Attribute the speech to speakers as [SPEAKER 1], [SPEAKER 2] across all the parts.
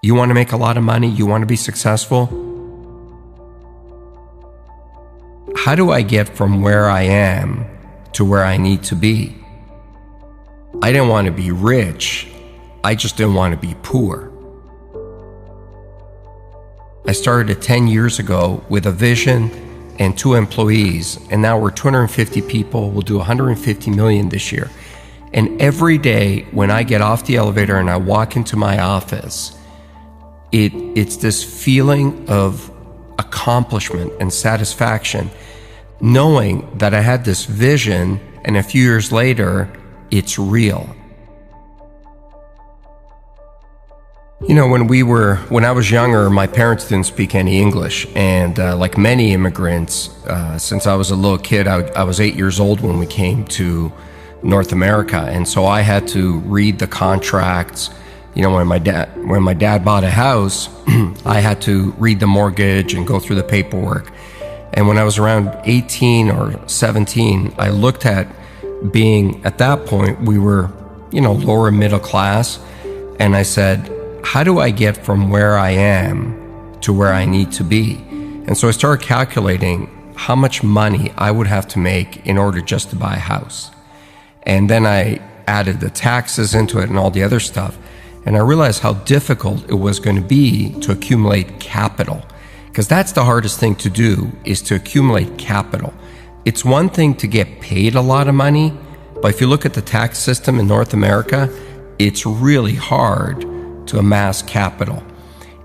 [SPEAKER 1] You want to make a lot of money? You want to be successful? How do I get from where I am to where I need to be? I didn't want to be rich. I just didn't want to be poor. I started it 10 years ago with a vision and 2 employees, and now we're 250 people. We'll do 150 million this year. And every day when I get off the elevator and I walk into my office, it's this feeling of accomplishment and satisfaction, knowing that I had this vision and a few years later, it's real. You know, when I was younger, my parents didn't speak any English. And like many immigrants, since I was a little kid, I was 8 years old when we came to North America. And so I had to read the contracts. You know, when my dad bought a house, I had to read the mortgage and go through the paperwork. And when I was around 18 or 17, I looked at being, at that point, we were, lower middle class. And I said, how do I get from where I am to where I need to be? And so I started calculating how much money I would have to make in order just to buy a house. And then I added the taxes into it and all the other stuff. And I realized how difficult it was going to be to accumulate capital. Because that's the hardest thing to do, is to accumulate capital. It's one thing to get paid a lot of money, but if you look at the tax system in North America, it's really hard to amass capital.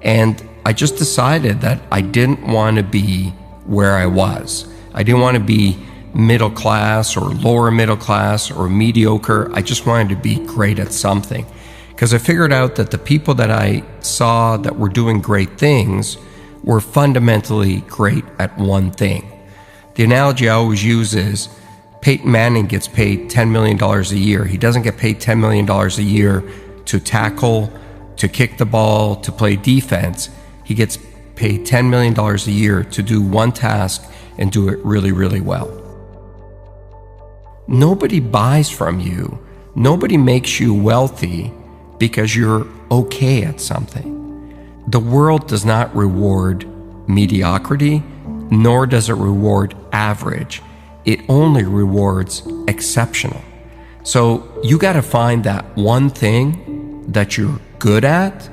[SPEAKER 1] And I just decided that I didn't want to be where I was. I didn't want to be middle class or lower middle class or mediocre. I just wanted to be great at something. Because I figured out that the people that I saw that were doing great things were fundamentally great at one thing. The analogy I always use is Peyton Manning gets paid $10 million a year. He doesn't get paid $10 million a year to tackle, to kick the ball, to play defense. He gets paid $10 million a year to do one task and do it really, really well. Nobody buys from you. Nobody makes you wealthy because you're okay at something. The world does not reward mediocrity, nor does it reward average. It only rewards exceptional. So you got to find that one thing that you're good at,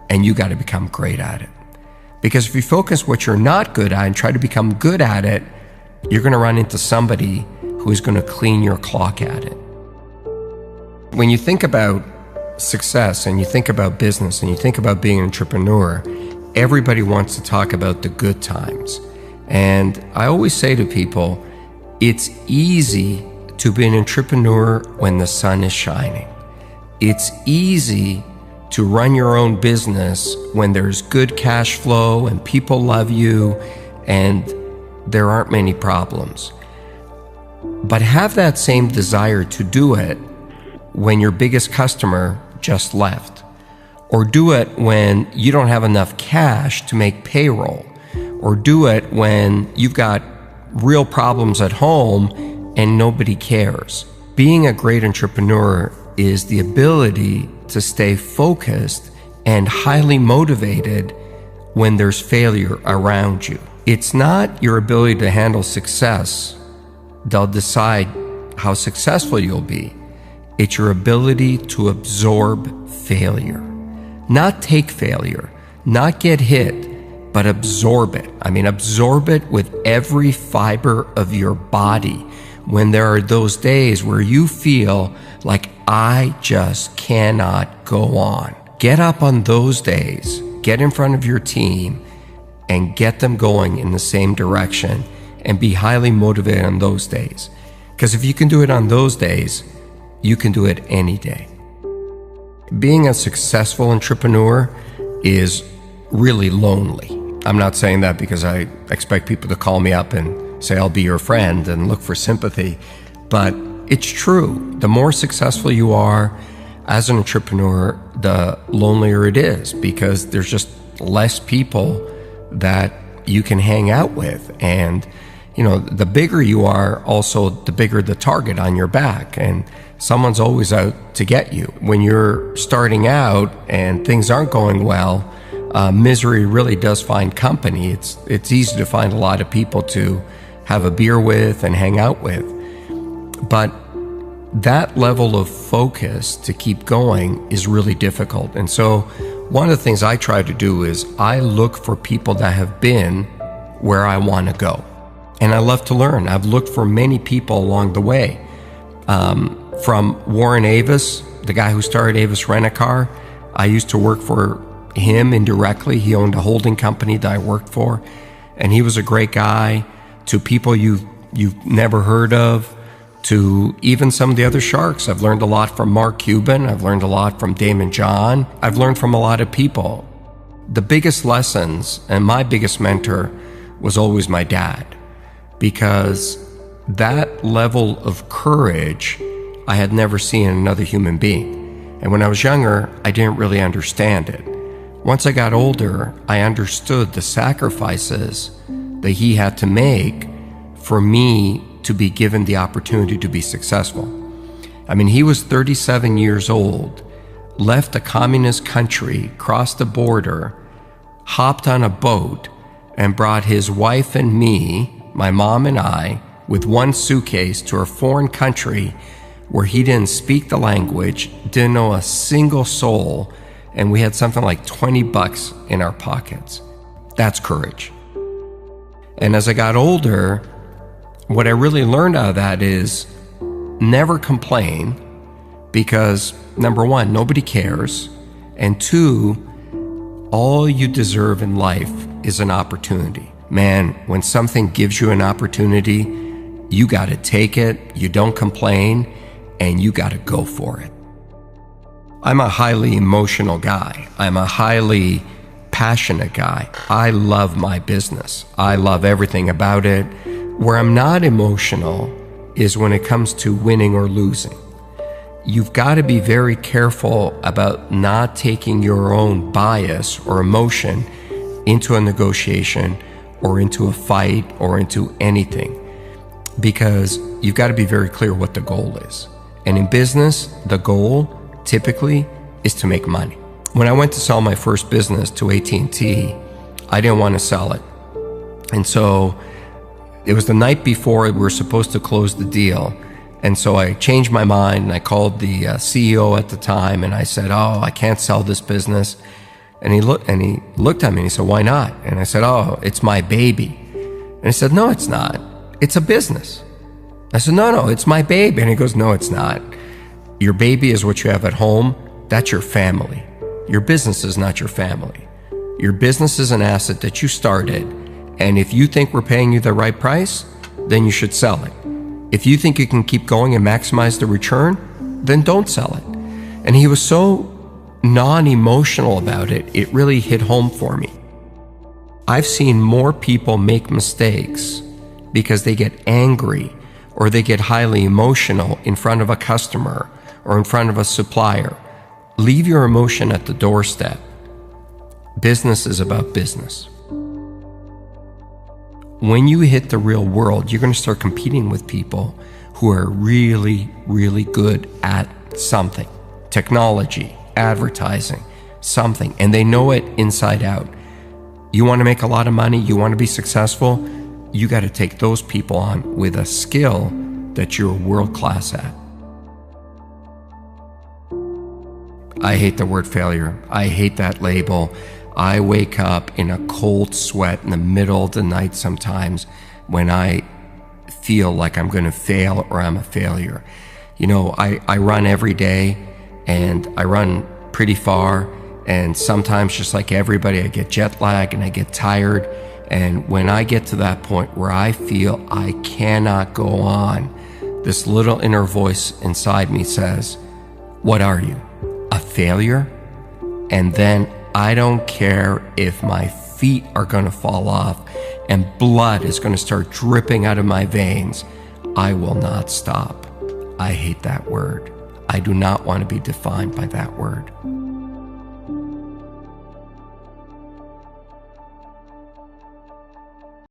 [SPEAKER 1] and you got to become great at it. Because if you focus what you're not good at and try to become good at it, you're going to run into somebody who is going to clean your clock at it. When you think about success and you think about business and you think about being an entrepreneur, everybody wants to talk about the good times. And I always say to people, it's easy to be an entrepreneur when the sun is shining. It's easy to run your own business when there's good cash flow and people love you and there aren't many problems. But have that same desire to do it when your biggest customer just left, or do it when you don't have enough cash to make payroll, or do it when you've got real problems at home and nobody cares. Being a great entrepreneur is the ability to stay focused and highly motivated when there's failure around you. It's not your ability to handle success that'll decide how successful you'll be. It's your ability to absorb failure. Not take failure, not get hit, but absorb it. I mean, absorb it with every fiber of your body. When there are those days where you feel like, I just cannot go on. Get up on those days, get in front of your team, and get them going in the same direction, and be highly motivated on those days. Because if you can do it on those days, you can do it any day. Being a successful entrepreneur is really lonely. I'm not saying that because I expect people to call me up and say, I'll be your friend and look for sympathy. But it's true. The more successful you are as an entrepreneur, the lonelier it is, because there's just less people that you can hang out with. And the bigger you are, also the bigger the target on your back, and someone's always out to get you. When you're starting out and things aren't going well, misery really does find company. It's easy to find a lot of people to have a beer with and hang out with. But that level of focus to keep going is really difficult. And so one of the things I try to do is I look for people that have been where I want to go. And I love to learn. I've looked for many people along the way. From Warren Avis, the guy who started Avis Rent-A-Car, I used to work for him indirectly. He owned a holding company that I worked for, and he was a great guy. To people you've never heard of, to even some of the other sharks. I've learned a lot from Mark Cuban. I've learned a lot from Damon John. I've learned from a lot of people. The biggest lessons and my biggest mentor was always my dad, because that level of courage I had never seen in another human being. And when I was younger, I didn't really understand it. Once I got older, I understood the sacrifices that he had to make for me to be given the opportunity to be successful. I mean, he was 37 years old, left a communist country, crossed the border, hopped on a boat, and brought his wife and me, my mom and I, with one suitcase to a foreign country where he didn't speak the language, didn't know a single soul, and we had something like $20 in our pockets. That's courage. And as I got older, what I really learned out of that is never complain, because number one, nobody cares, and two, all you deserve in life is an opportunity. Man, when something gives you an opportunity, you got to take it, you don't complain, and you got to go for it. I'm a highly emotional guy. I'm a highly passionate guy. I love my business. I love everything about it. Where I'm not emotional is when it comes to winning or losing. You've got to be very careful about not taking your own bias or emotion into a negotiation or into a fight or into anything, because you've got to be very clear what the goal is. And in business, the goal typically is to make money. When I went to sell my first business to AT&T, I didn't want to sell it. And so it was the night before we were supposed to close the deal. And so I changed my mind and I called the CEO at the time and I said, "Oh, I can't sell this business." And he looked at me and he said, "Why not?" And I said, "Oh, it's my baby." And he said, "No, it's not. It's a business." I said, No, it's my baby." And he goes, "No, it's not. Your baby is what you have at home. That's your family. Your business is not your family. Your business is an asset that you started. And if you think we're paying you the right price, then you should sell it. If you think you can keep going and maximize the return, then don't sell it." And he was so non-emotional about it, it really hit home for me. I've seen more people make mistakes because they get angry or they get highly emotional in front of a customer or in front of a supplier. Leave your emotion at the doorstep. Business is about business. When you hit the real world, you're going to start competing with people who are really, really good at something. Technology, advertising, something, and they know it inside out. You want to make a lot of money, you want to be successful, you got to take those people on with a skill that you're world class at. I hate the word failure. I hate that label. I wake up in a cold sweat in the middle of the night sometimes when I feel like I'm going to fail or I'm a failure. You know, I run every day and I run pretty far, and sometimes, just like everybody, I get jet lag and I get tired. And when I get to that point where I feel I cannot go on, this little inner voice inside me says, "What are you, a failure?" And then I don't care if my feet are going to fall off and blood is going to start dripping out of my veins. I will not stop. I hate that word. I do not want to be defined by that word.